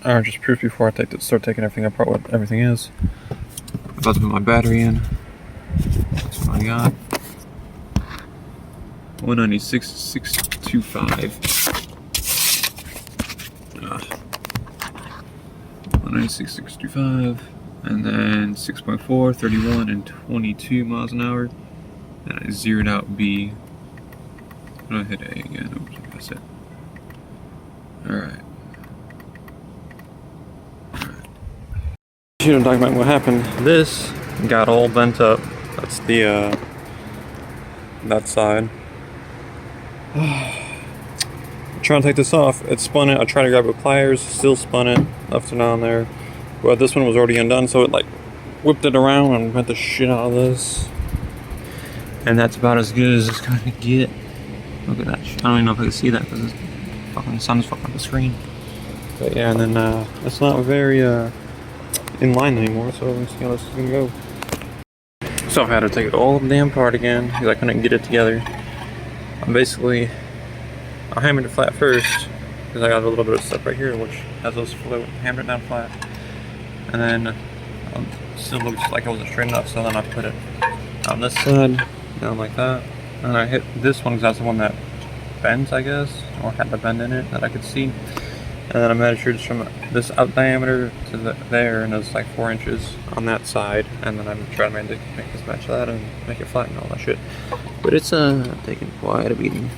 Or just proof before I start taking everything apart, what everything is. I'm about to put my battery in. That's what I got. 196,625. 196,625. And then 6.4, 31, and 22 miles an hour. And I zeroed out B. And I hit A again. Oops, that's it. Alright. You don't talk about what happened. This got all bent up. That's the that side. Trying to take this off. It spun it. I tried to grab it with pliers, still spun it, left it on there. But this one was already undone, so it like whipped it around and bent the shit out of this. And that's about as good as it's gonna get. Look at that shit. I don't even know if I can see that because the fucking sun's fucking up the screen. But yeah, and then it's not very in line anymore, so let's see how this is gonna go. So I had to take it all damn apart again because I couldn't get it together. I hammered it flat first because I got a little bit of stuff right here which has those float. Hammered it down flat, and then still looks like it wasn't straight enough. So then I put it on this side, down like that, and I hit this one because that's the one that bends, I guess, or had the bend in it that I could see. And then I measured just from this out diameter to there, and it was like 4 inches on that side. And then I'm trying to make this match that and make it flat and all that shit. But it's taking quite a beating.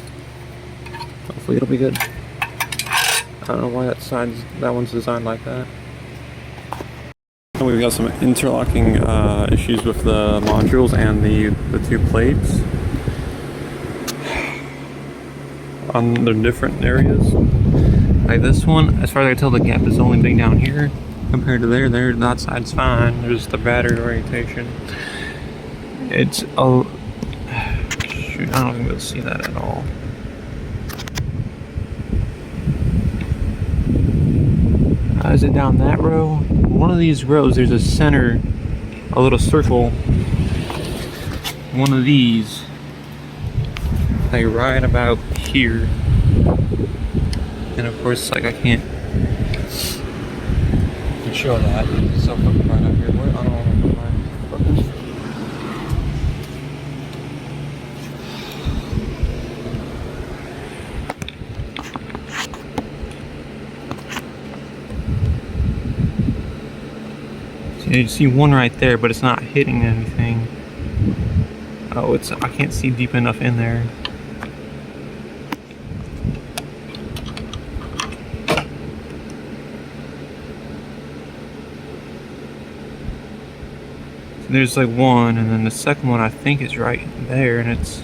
Hopefully it'll be good. I don't know why that one's designed like that. We've got some interlocking issues with the modules and the two plates on the different areas. Like this one, as far as I can tell, the gap is only big down here compared to there. That side's fine. There's the battery orientation. It's a shoot. I don't think we'll see that at all. Is it down that row? One of these rows, there's a center, a little circle. One of these, like right about here. And of course, like I can't show that. It's so fucking bright up here. What? I don't want to put my fucking. So you see one right there, but it's not hitting anything. Oh, I can't see deep enough in there. There's like one, and then the second one I think is right there, and it's,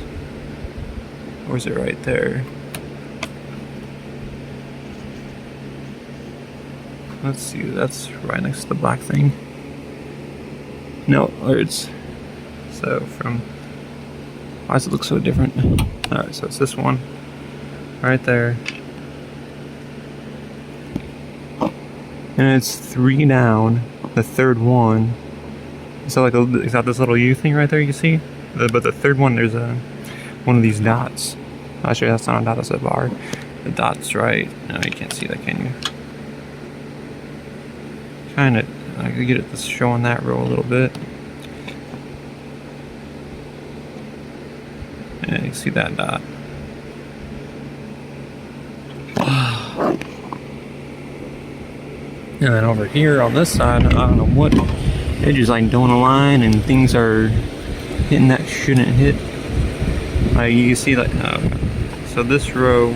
or is it right there? Let's see, that's right next to the black thing. No, or it's, so from, why does it look so different? Alright, so it's this one, right there. And it's 3 down, the third one. So like it's got this little U thing right there, you see? But the third one, there's one of these dots. Actually, that's not a dot, that's a bar. The dot's right. No, you can't see that, can you? Trying to get it to show on that row a little bit. Yeah, you see that dot. And then over here on this side, I don't know what. They're just like don't align and things are hitting that shouldn't hit. Like you can see that. So this row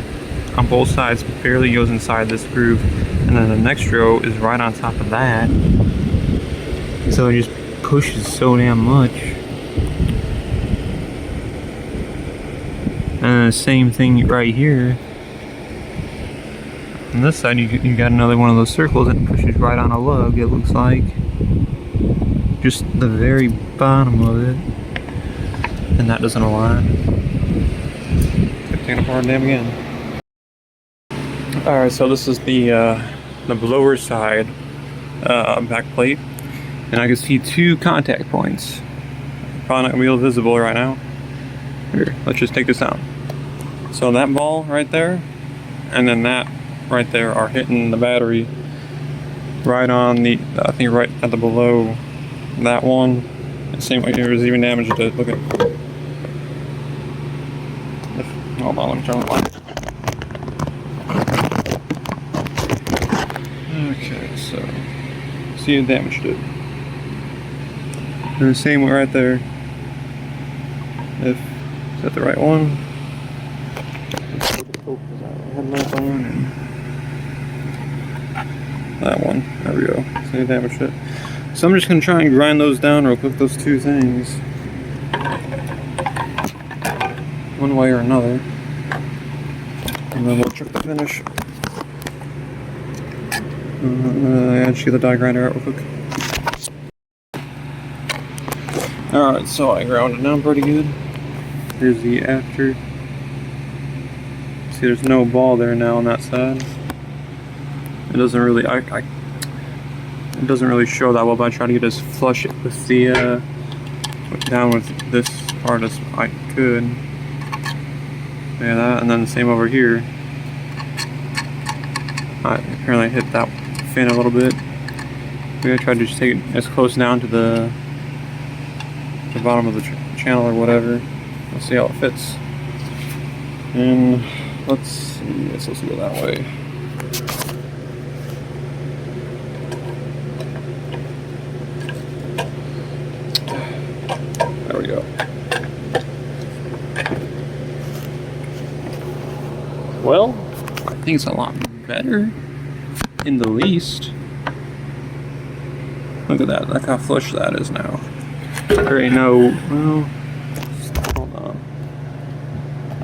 on both sides barely goes inside this groove, and then the next row is right on top of that. So it just pushes so damn much. And the same thing right here. On this side, you got another one of those circles and it pushes right on a lug. It looks like. Just the very bottom of it, and that doesn't align. Taking it apart damn again. Alright, so this is the blower side back plate, and I can see 2 contact points. Probably not gonna be visible right now. Here, let's just take this out. So that ball right there, and then that right there are hitting the battery right on the, I think right at the below that one. The same way there was even damage to it. Look at. Hold on, let me turn the light. Okay, so see it damaged it. And the same way right there. Is that the right one? Headlights on and that one. There we go. See it damaged it. So I'm just gonna try and grind those down real quick, those two things. One way or another. And then we'll check the finish. I'll just get the die grinder out real quick. Alright, so I ground it down pretty good. Here's the after. See, there's no ball there now on that side. It doesn't really, it doesn't really show that well, but I try to get as flush with the, down with this part as I could. Yeah, that, and then the same over here. I apparently hit that fin a little bit. We're gonna try to just take it as close down to the bottom of the channel or whatever. Let's see how it fits. And let's see, it's supposed to go that way. There we go. Well, I think it's a lot better in the least. Look at that, look how flush that is now. There ain't no, well, hold on.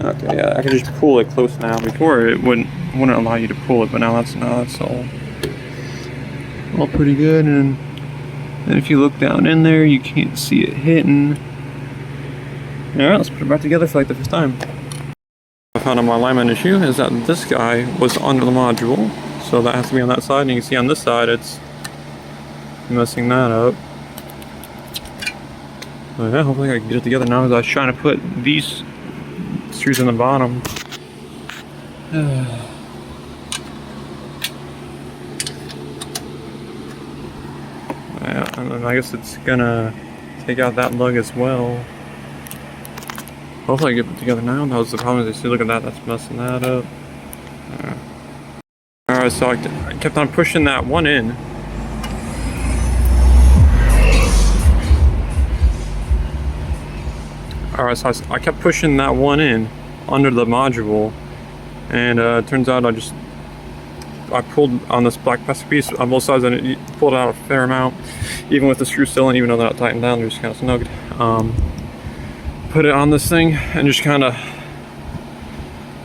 Okay, yeah, I can just pull it close now. Before it wouldn't allow you to pull it, but now that's all pretty good. And if you look down in there, you can't see it hitting. Alright, let's put it back together for like the first time. I found out my alignment issue is that this guy was under the module, so that has to be on that side, and you can see on this side it's messing that up. But yeah, hopefully I can get it together now, because I was trying to put these screws in the bottom. Yeah, and then I guess it's gonna take out that lug as well. Hopefully I get it together now. That was the problem, is you see, look at that, that's messing that up. Alright, so I kept on pushing that one in. Alright, so I kept pushing that one in under the module, and it turns out I pulled on this black plastic piece on both sides, and it pulled out a fair amount, even with the screw still in, even though they're not tightened down, they're just kind of snugged. Put it on this thing and just kind of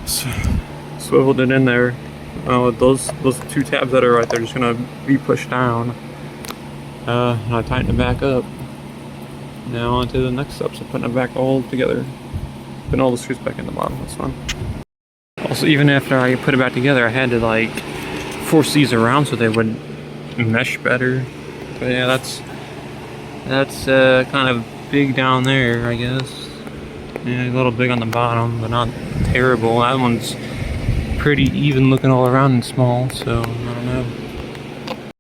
swiveled it in there. Those two tabs that are right there just gonna be pushed down. And I tightened it back up. Now on to the next steps of putting it back all together. Putting all the screws back in the bottom, that's fun. Also, even after I put it back together, I had to like force these around so they would mesh better. But yeah, that's kind of big down there, I guess. Yeah, a little big on the bottom, but not terrible. That one's pretty even looking all around and small, so I don't know.